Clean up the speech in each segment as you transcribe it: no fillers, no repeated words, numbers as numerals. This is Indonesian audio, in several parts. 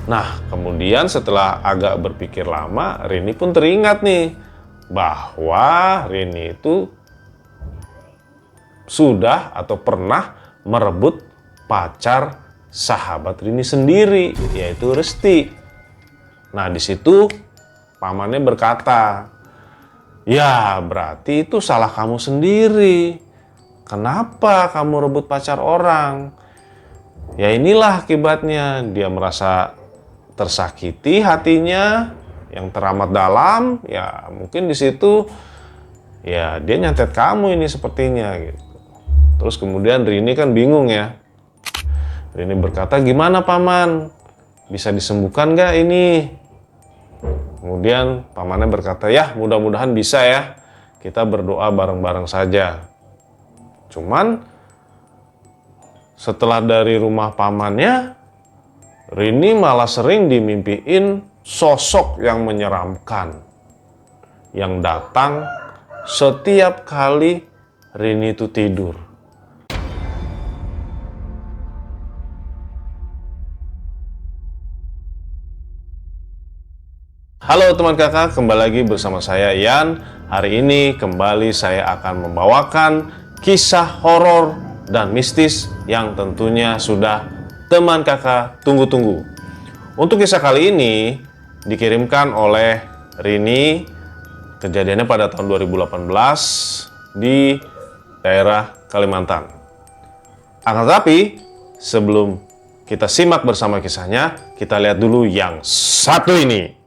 Nah, kemudian setelah agak berpikir lama, Rini pun teringat nih bahwa Rini itu sudah atau pernah merebut pacar sahabat Rini sendiri, yaitu Resti. Nah, di situ pamannya berkata, "Ya, berarti itu salah kamu sendiri. Kenapa kamu rebut pacar orang? Ya inilah akibatnya." Dia merasa tersakiti hatinya yang teramat dalam. Ya mungkin di situ ya dia nyantet kamu ini sepertinya gitu. Terus kemudian Rini kan bingung ya. Rini berkata, "Gimana paman? Bisa disembuhkan nggak ini?" Kemudian pamannya berkata, "Ya mudah-mudahan bisa ya. Kita berdoa bareng-bareng saja." Cuman setelah dari rumah pamannya, Rini malah sering dimimpiin sosok yang menyeramkan yang datang setiap kali Rini itu tidur. Halo teman kakak, kembali lagi bersama saya Ian. Hari ini kembali saya akan membawakan kisah horor dan mistis yang tentunya sudah teman kakak tunggu-tunggu. Untuk kisah kali ini dikirimkan oleh Rini. Kejadiannya pada tahun 2018 di daerah Kalimantan. Akan tetapi sebelum kita simak bersama kisahnya, kita lihat dulu yang satu ini.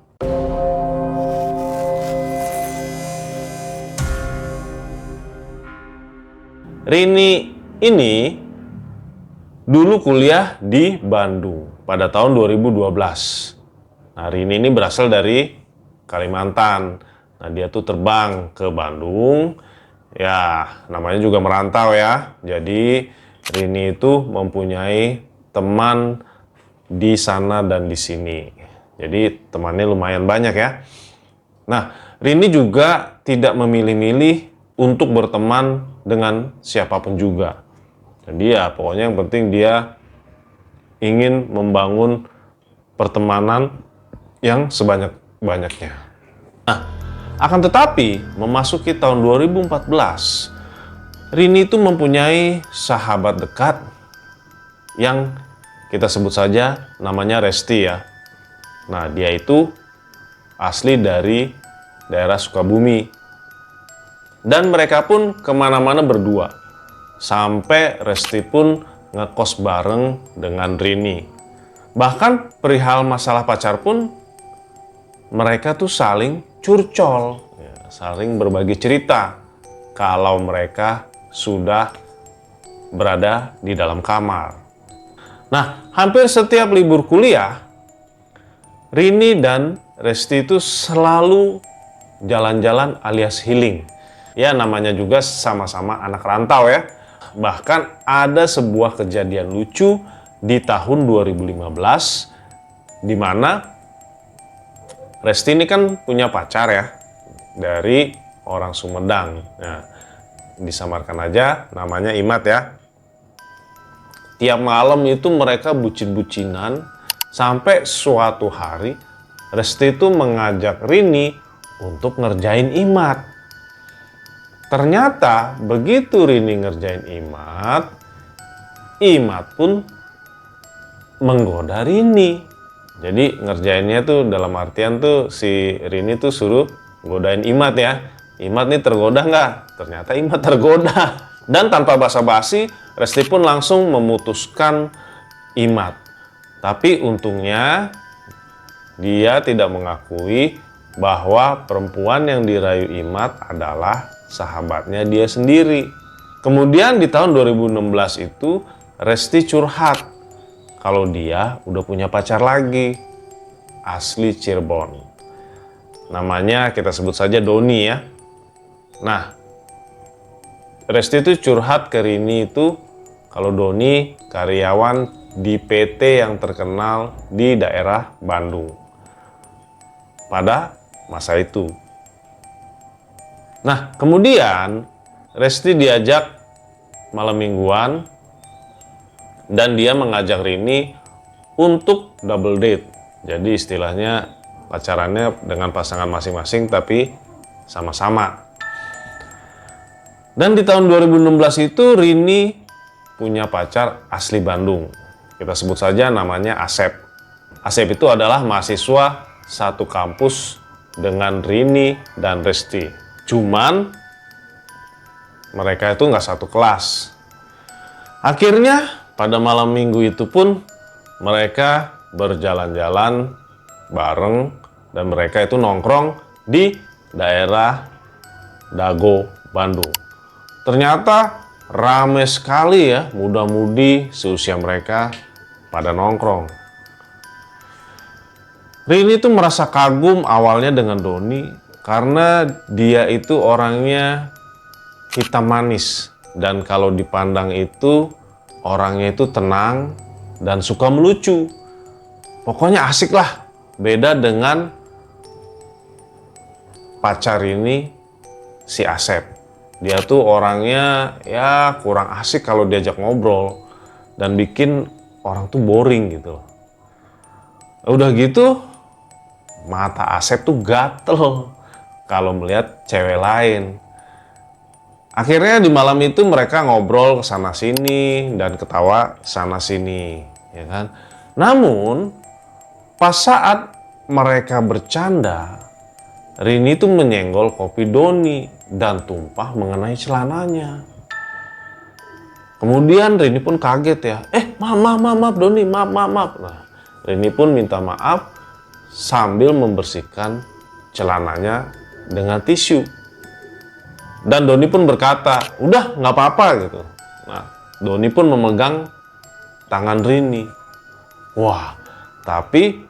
Rini ini dulu kuliah di Bandung pada tahun 2012. Nah, Rini ini berasal dari Kalimantan. Nah, dia tuh terbang ke Bandung. Ya, namanya juga merantau ya. Jadi, Rini itu mempunyai teman di sana dan di sini. Jadi, temannya lumayan banyak ya. Nah, Rini juga tidak memilih-milih untuk berteman dengan siapapun juga. Jadi ya pokoknya yang penting dia ingin membangun pertemanan yang sebanyak-banyaknya. Nah, akan tetapi memasuki tahun 2014, Rini itu mempunyai sahabat dekat yang kita sebut saja namanya Resti ya. Nah, dia itu asli dari daerah Sukabumi. Dan mereka pun kemana-mana berdua. Sampai Resti pun ngekos bareng dengan Rini. Bahkan perihal masalah pacar pun mereka tuh saling curcol, ya, saling berbagi cerita kalau mereka sudah berada di dalam kamar. Nah, hampir setiap libur kuliah, Rini dan Resti itu selalu jalan-jalan alias healing. Ya namanya juga sama-sama anak rantau ya. Bahkan ada sebuah kejadian lucu di tahun 2015 di mana Resti ini kan punya pacar ya dari orang Sumedang. Nah, disamarkan aja namanya Imat ya. Tiap malam itu mereka bucin-bucinan sampai suatu hari Resti itu mengajak Rini untuk ngerjain Imat. Ternyata begitu Rini ngerjain Imat, Imat pun menggoda Rini. Jadi ngerjainnya tuh dalam artian tuh si Rini tuh suruh godain Imat ya. Imat nih tergoda nggak? Ternyata Imat tergoda. Dan tanpa basa-basi, Resti pun langsung memutuskan Imat. Tapi untungnya dia tidak mengakui bahwa perempuan yang dirayu Imat adalah sahabatnya dia sendiri. Kemudian di tahun 2016 itu Resti curhat kalau dia udah punya pacar lagi, asli Cirebon. Namanya kita sebut saja Doni ya. Nah, Resti itu curhat ke Rini itu kalau Doni karyawan di PT yang terkenal di daerah Bandung pada masa itu. Nah, kemudian Resti diajak malam mingguan dan dia mengajak Rini untuk double date. Jadi istilahnya pacarannya dengan pasangan masing-masing tapi sama-sama. Dan di tahun 2016 itu Rini punya pacar asli Bandung. Kita sebut saja namanya Asep. Asep itu adalah mahasiswa satu kampus dengan Rini dan Resti. Cuman mereka itu nggak satu kelas. Akhirnya pada malam minggu itu pun mereka berjalan-jalan bareng dan mereka itu nongkrong di daerah Dago, Bandung. Ternyata rame sekali ya muda-mudi seusia mereka pada nongkrong. Rini tuh merasa kagum awalnya dengan Doni karena dia itu orangnya hitam manis dan kalau dipandang itu orangnya itu tenang dan suka melucu. Pokoknya asik lah. Beda dengan pacar ini si Asep. Dia tuh orangnya ya kurang asik kalau diajak ngobrol dan bikin orang tuh boring gitu. Udah gitu mata Asep tuh gatel kalau melihat cewek lain. Akhirnya di malam itu mereka ngobrol kesana sini dan ketawa sana sini, ya kan? Namun pas saat mereka bercanda, Rini tuh menyenggol kopi Doni dan tumpah mengenai celananya. Kemudian Rini pun kaget ya. Maaf Doni, maaf. Nah, Rini pun minta maaf sambil membersihkan celananya dengan tisu. Dan Doni pun berkata, udah nggak apa-apa gitu. Nah, Doni pun memegang tangan Rini. Wah, tapi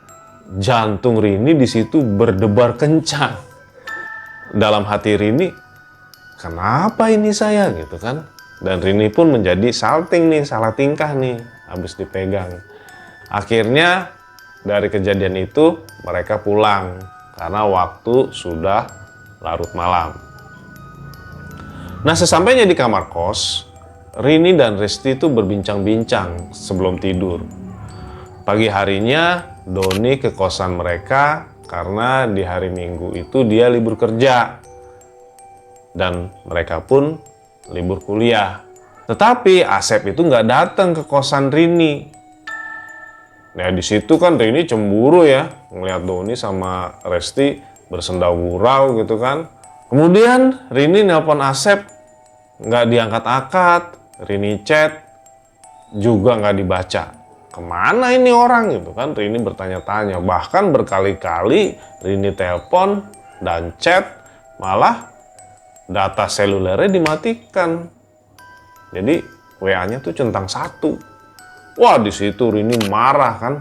jantung Rini di situ berdebar kencang. Dalam hati Rini, kenapa ini saya gitu kan? Dan Rini pun menjadi salting nih, salah tingkah nih, habis dipegang. Akhirnya dari kejadian itu mereka pulang karena waktu sudah larut malam. Nah, sesampainya di kamar kos, Rini dan Resti itu berbincang-bincang sebelum tidur. Pagi harinya Doni ke kosan mereka karena di hari Minggu itu dia libur kerja dan mereka pun libur kuliah. Tetapi Asep itu nggak datang ke kosan Rini. Nah di situ kan Rini cemburu ya ngeliat Doni sama Resti bersenda gurau gitu kan. Kemudian Rini nelpon Asep nggak diangkat-angkat, Rini chat juga nggak dibaca. Kemana ini orang gitu kan? Rini bertanya-tanya, bahkan berkali-kali Rini telepon dan chat, malah data selulernya dimatikan. Jadi WA-nya tuh centang satu. Wah di situ Rini marah kan.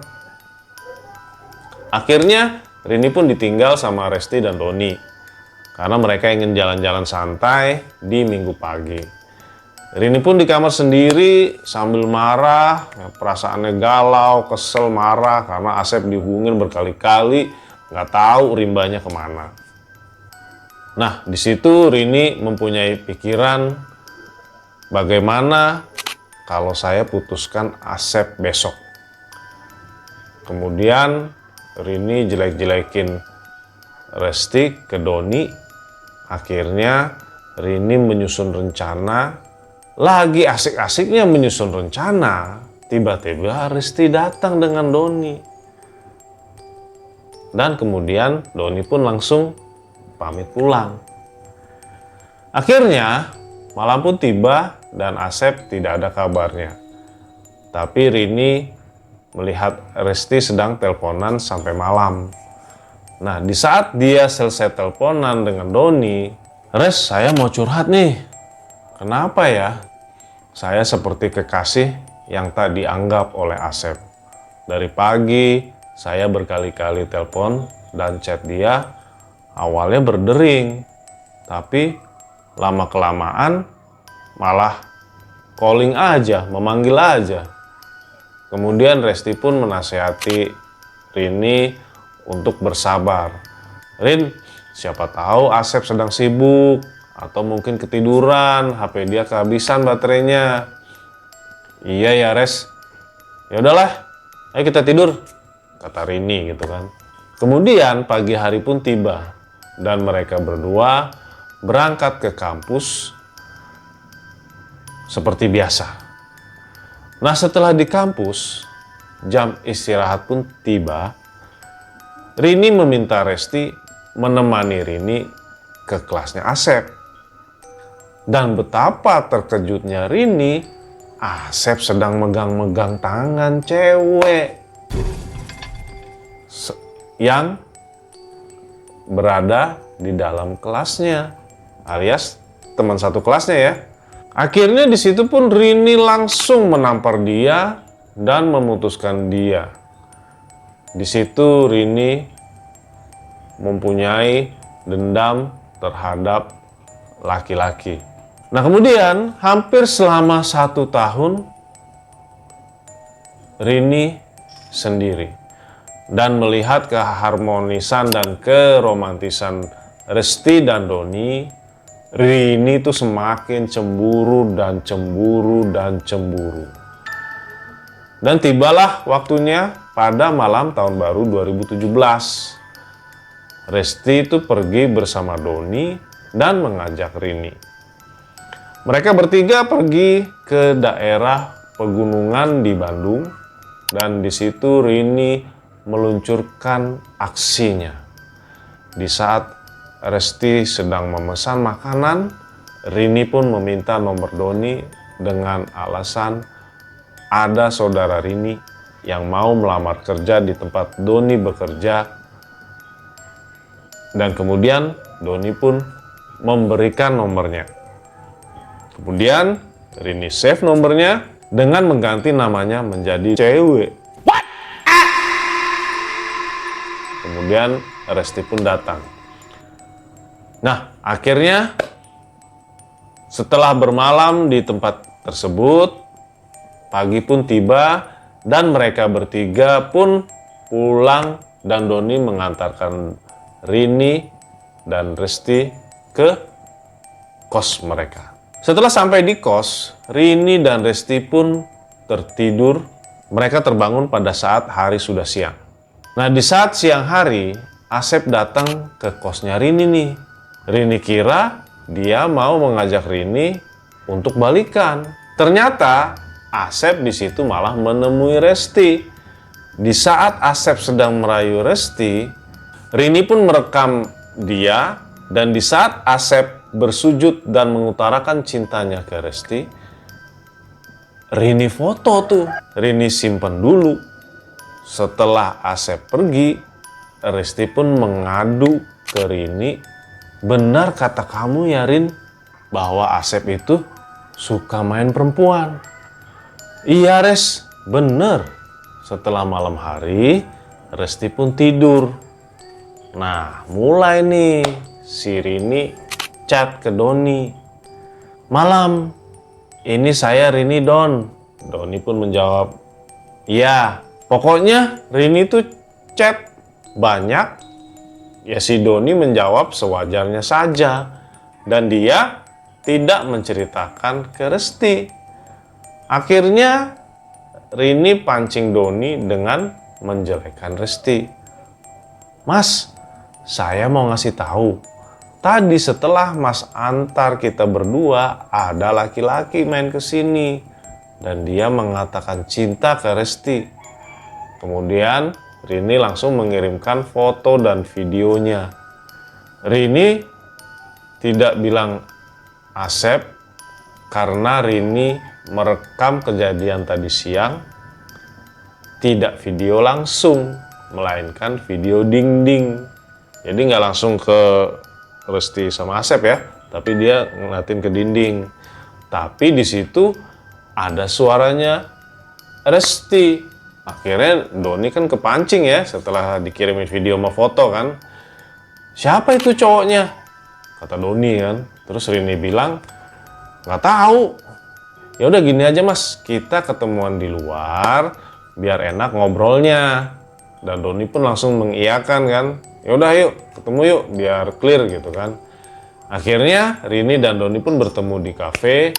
Akhirnya Rini pun ditinggal sama Resti dan Doni karena mereka ingin jalan-jalan santai di Minggu pagi. Rini pun di kamar sendiri sambil marah, perasaannya galau, kesel, marah karena Asep dihubungin berkali-kali, nggak tahu rimbanya kemana. Nah, di situ Rini mempunyai pikiran bagaimana kalau saya putuskan Asep besok. Kemudian Rini jelek-jelekin Resti ke Doni. Akhirnya Rini menyusun rencana. Lagi asik-asiknya menyusun rencana, tiba-tiba Resti datang dengan Doni. Dan kemudian Doni pun langsung pamit pulang. Akhirnya malam pun tiba dan Asep tidak ada kabarnya. Tapi Rini melihat Resti sedang teleponan sampai malam. Nah, di saat dia selesai teleponan dengan Doni, "Res, saya mau curhat nih. Kenapa ya? Saya seperti kekasih yang tak dianggap oleh Asep. Dari pagi saya berkali-kali telepon dan chat dia, awalnya berdering. Tapi lama-kelamaan malah calling aja, memanggil aja. Kemudian Resti pun menasehati Rini untuk bersabar. Rin, siapa tahu Asep sedang sibuk. Atau mungkin ketiduran, HP dia kehabisan baterainya. Iya ya Res. Ya udahlah, ayo kita tidur. kata Rini gitu kan. Kemudian pagi hari pun tiba dan mereka berdua berangkat ke kampus seperti biasa. Nah, setelah di kampus, jam istirahat pun tiba. Rini meminta Resti menemani Rini ke kelasnya Asep. Dan betapa terkejutnya Rini, Asep sedang megang-megang tangan cewek yang berada di dalam kelasnya, alias teman satu kelasnya ya. Akhirnya di situ pun Rini langsung menampar dia dan memutuskan dia. Di situ Rini mempunyai dendam terhadap laki-laki. Nah, kemudian hampir selama 1 tahun Rini sendiri dan melihat keharmonisan dan keromantisan Resti dan Doni, Rini tuh semakin cemburu dan cemburu dan cemburu. Dan tibalah waktunya pada malam tahun baru 2017. Resti itu pergi bersama Doni dan mengajak Rini. Mereka bertiga pergi ke daerah pegunungan di Bandung dan di situ Rini meluncurkan aksinya. Di saat Resti sedang memesan makanan, Rini pun meminta nomor Doni dengan alasan ada saudara Rini yang mau melamar kerja di tempat Doni bekerja. Dan kemudian Doni pun memberikan nomornya. Kemudian Rini save nomornya dengan mengganti namanya menjadi cewek. Kemudian Resti pun datang. Nah, akhirnya setelah bermalam di tempat tersebut, pagi pun tiba dan mereka bertiga pun pulang dan Doni mengantarkan Rini dan Resti ke kos mereka. Setelah sampai di kos, Rini dan Resti pun tertidur. Mereka terbangun pada saat hari sudah siang. Nah, di saat siang hari, Asep datang ke kosnya Rini nih. Rini kira dia mau mengajak Rini untuk balikan. Ternyata Asep di situ malah menemui Resti. Di saat Asep sedang merayu Resti, Rini pun merekam dia, dan di saat Asep bersujud dan mengutarakan cintanya ke Resti, Rini foto tuh. Rini simpen dulu. Setelah Asep pergi, Resti pun mengadu ke Rini, benar kata kamu ya Rin, bahwa Asep itu suka main perempuan. Iya Res, bener. Setelah malam hari, Resti pun tidur. Nah, mulai nih si Rini chat ke Doni. Malam, ini saya Rini Don. Doni pun menjawab, iya. Pokoknya Rini tuh chat banyak. Ya si Doni menjawab sewajarnya saja. Dan dia tidak menceritakan ke Resti. Akhirnya Rini pancing Doni dengan menjelekkan Resti. Mas, saya mau ngasih tahu. Tadi setelah Mas antar kita berdua, ada laki-laki main ke sini dan dia mengatakan cinta ke Resti. Kemudian Rini langsung mengirimkan foto dan videonya. Rini tidak bilang Asep karena Rini merekam kejadian tadi siang, tidak video langsung, melainkan video ding-ding. Jadi nggak langsung ke Resti sama Asep ya, tapi dia ngeliatin ke dinding. Tapi di situ ada suaranya Resti. Akhirnya Doni kan kepancing ya setelah dikirimin video sama foto kan. Siapa itu cowoknya? Kata Doni kan. Terus Rini bilang, nggak tahu. Ya udah gini aja Mas, kita ketemuan di luar biar enak ngobrolnya. Dan Doni pun langsung mengiyakan kan. Ya udah yuk, ketemu yuk biar clear gitu kan. Akhirnya Rini dan Doni pun bertemu di kafe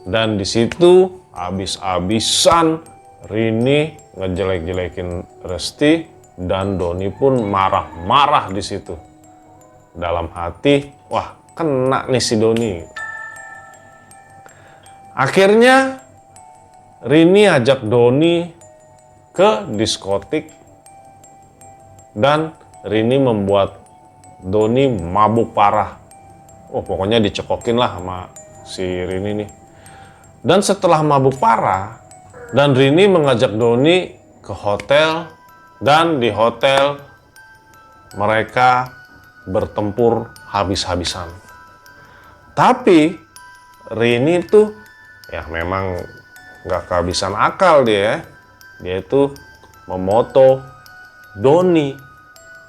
dan di situ abis-abisan Rini ngejelek-jelekin Resti dan Doni pun marah-marah di situ. Dalam hati, wah kena nih si Doni. Akhirnya Rini ajak Doni ke diskotik dan Rini membuat Doni mabuk parah. Oh, pokoknya dicekokin lah sama si Rini nih. Dan setelah mabuk parah, dan Rini mengajak Doni ke hotel, dan di hotel mereka bertempur habis-habisan. Tapi Rini tuh ya memang nggak kehabisan akal dia. Dia itu memoto Doni.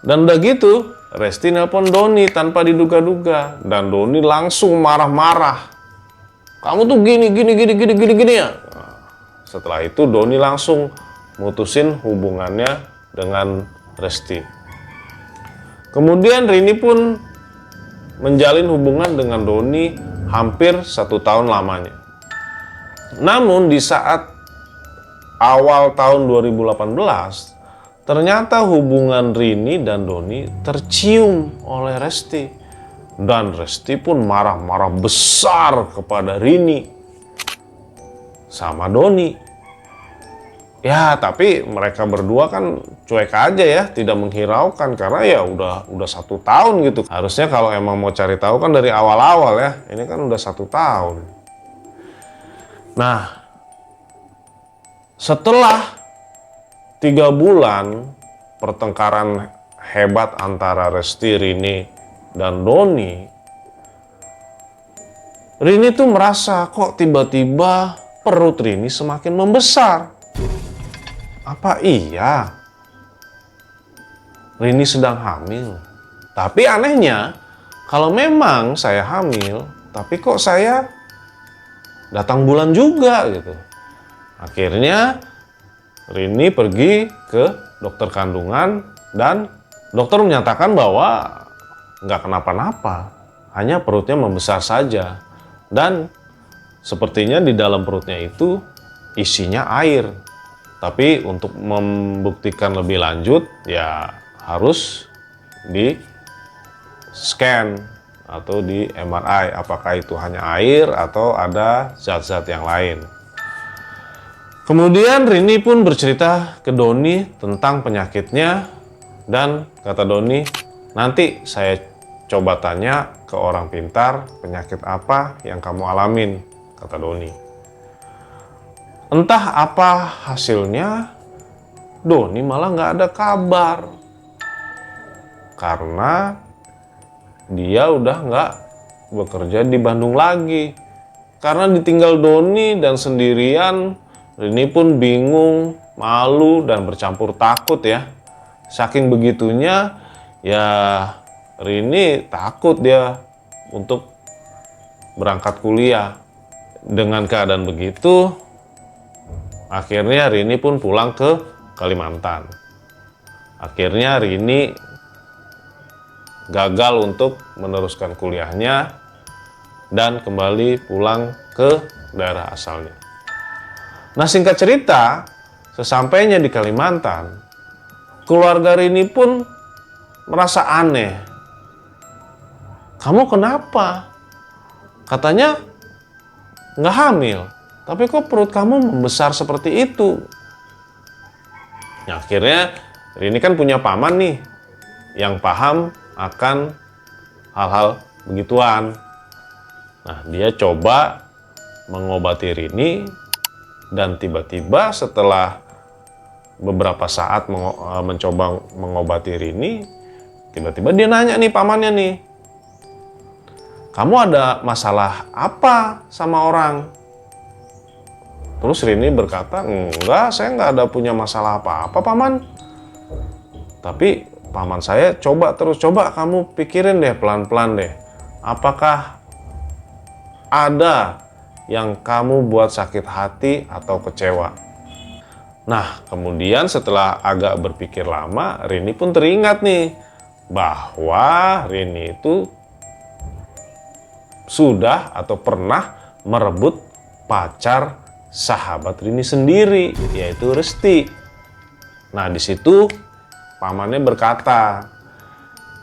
Dan udah gitu, Resti nelpon Doni tanpa diduga-duga. Dan Doni langsung marah-marah. Kamu tuh gini ya. Nah, setelah itu Doni langsung mutusin hubungannya dengan Resti. Kemudian Rini pun menjalin hubungan dengan Doni hampir 1 tahun lamanya. Namun di saat awal tahun 2018, ternyata hubungan Rini dan Doni tercium oleh Resti. Dan Resti pun marah-marah besar kepada Rini sama Doni. Ya, tapi mereka berdua kan cuek aja ya, tidak menghiraukan karena ya udah 1 tahun gitu. Harusnya kalau emang mau cari tahu kan dari awal-awal ya. Ini kan udah 1 tahun. Nah, setelah 3 bulan pertengkaran hebat antara Resti, Rini, dan Doni, Rini tuh merasa kok tiba-tiba perut Rini semakin membesar. Apa iya Rini sedang hamil? Tapi anehnya, kalau memang saya hamil, tapi kok saya datang bulan juga gitu. Akhirnya Rini pergi ke dokter kandungan dan dokter menyatakan bahwa nggak kenapa-napa, hanya perutnya membesar saja. Dan sepertinya di dalam perutnya itu isinya air. Tapi untuk membuktikan lebih lanjut ya harus di scan atau di MRI apakah itu hanya air atau ada zat-zat yang lain. Kemudian Rini pun bercerita ke Doni tentang penyakitnya dan kata Doni, nanti saya coba tanya ke orang pintar penyakit apa yang kamu alamin, kata Doni. Entah apa hasilnya, Doni malah nggak ada kabar. Karena dia udah nggak bekerja di Bandung lagi. Karena ditinggal Doni dan sendirian, Rini pun bingung, malu, dan bercampur takut ya. Saking begitunya, ya Rini takut dia untuk berangkat kuliah. Dengan keadaan begitu, akhirnya Rini pun pulang ke Kalimantan. Akhirnya Rini gagal untuk meneruskan kuliahnya dan kembali pulang ke daerah asalnya. Nah, singkat cerita, sesampainya di Kalimantan, keluarga Rini pun merasa aneh. Kamu kenapa? Katanya nggak hamil. Tapi kok perut kamu membesar seperti itu? Nah, akhirnya Rini kan punya paman nih yang paham akan hal-hal begituan. Nah, dia coba mengobati Rini dan tiba-tiba setelah beberapa saat mencoba mengobati Rini, tiba-tiba dia nanya nih pamannya nih, kamu ada masalah apa sama orang? Terus Rini berkata, enggak, saya nggak ada punya masalah apa-apa, Paman. Tapi paman saya coba kamu pikirin deh pelan-pelan deh. Apakah ada yang kamu buat sakit hati atau kecewa? Nah, kemudian setelah agak berpikir lama, Rini pun teringat nih bahwa Rini itu sudah atau pernah merebut pacar sahabat Rini sendiri, yaitu Resti. Nah, di situ pamannya berkata,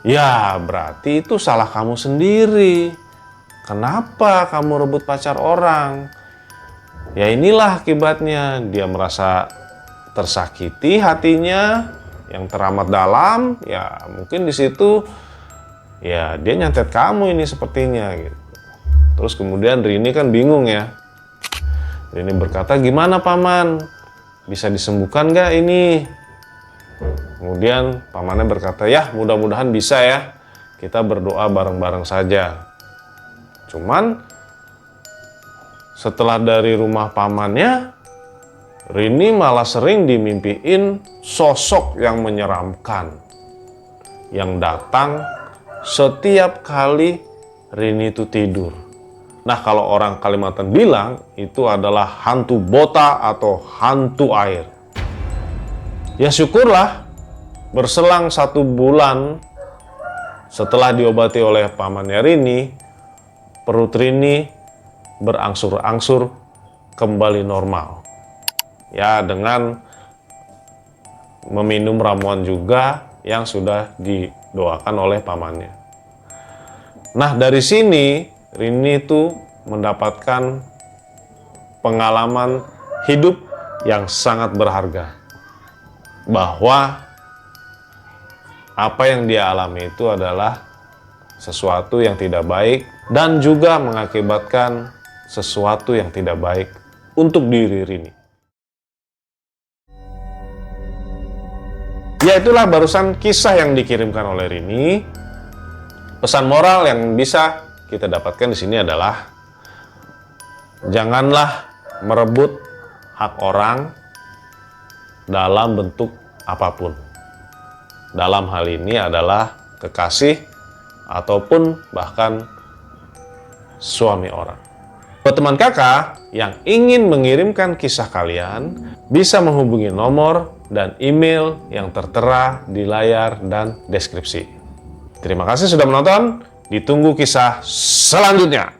"Ya, berarti itu salah kamu sendiri. Kenapa kamu rebut pacar orang?" Ya inilah akibatnya, dia merasa tersakiti hatinya yang teramat dalam, ya mungkin di situ ya dia nyantet kamu ini sepertinya gitu. Terus kemudian Rini kan bingung ya. Rini berkata, "Gimana paman? Bisa disembuhkan nggak ini?" Kemudian pamannya berkata, "Ya mudah-mudahan bisa ya. Kita berdoa bareng-bareng saja." Cuman setelah dari rumah pamannya, Rini malah sering dimimpiin sosok yang menyeramkan yang datang setiap kali Rini itu tidur. Nah, kalau orang Kalimantan bilang itu adalah hantu bota atau hantu air. Ya syukurlah, berselang 1 bulan setelah diobati oleh pamannya Rini, perut Rini berangsur-angsur kembali normal. Ya, dengan meminum ramuan juga yang sudah didoakan oleh pamannya. Nah, dari sini Rini itu mendapatkan pengalaman hidup yang sangat berharga. Bahwa apa yang dia alami itu adalah sesuatu yang tidak baik dan juga mengakibatkan sesuatu yang tidak baik untuk diri Rini. Ya, itulah barusan kisah yang dikirimkan oleh Rini. Pesan moral yang bisa kita dapatkan di sini adalah janganlah merebut hak orang dalam bentuk apapun. Dalam hal ini adalah kekasih ataupun bahkan suami orang. Buat teman kakak yang ingin mengirimkan kisah kalian, bisa menghubungi nomor dan email yang tertera di layar dan deskripsi. Terima kasih sudah menonton, ditunggu kisah selanjutnya.